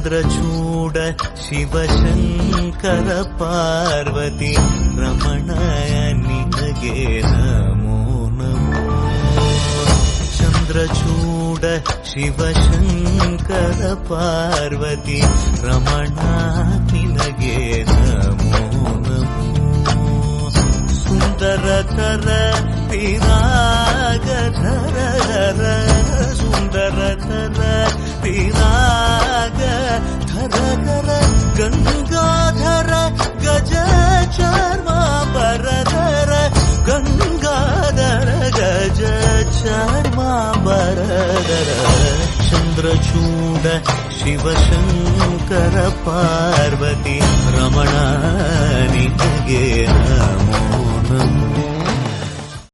ಚಂದ್ರಚೂಡ ಶಿವಶಂಕರ ಪಾರ್ವತಿ ರಮಣ ನಿನಗೆ ನಮೋ ನಮೋ. ಚಂದ್ರಚೂಡ ಶಿವಶಂಕರ ಪಾರ್ವತಿ ರಮಣ ನಿನಗೆ ನಮೋ ನಮೋ. ಸುಂದರತರ ಪಿರಾಗಧರ ಸುಂದರತರ ಪಿರಾಗಧರ ಗಂಗಾಧರ ಗಜ ಚರ್ಮಾಂಬರಧರ ಗಂಗಾಧರ ಗಜ ಚರ್ಮಾಂಬರಧರ. ಚಂದ್ರಚೂಡ ಶಿವಶಂಕರ ಪಾರ್ವತಿ ರಮಣ ನಿನಗೆ ನಮೋ ನಮೋ.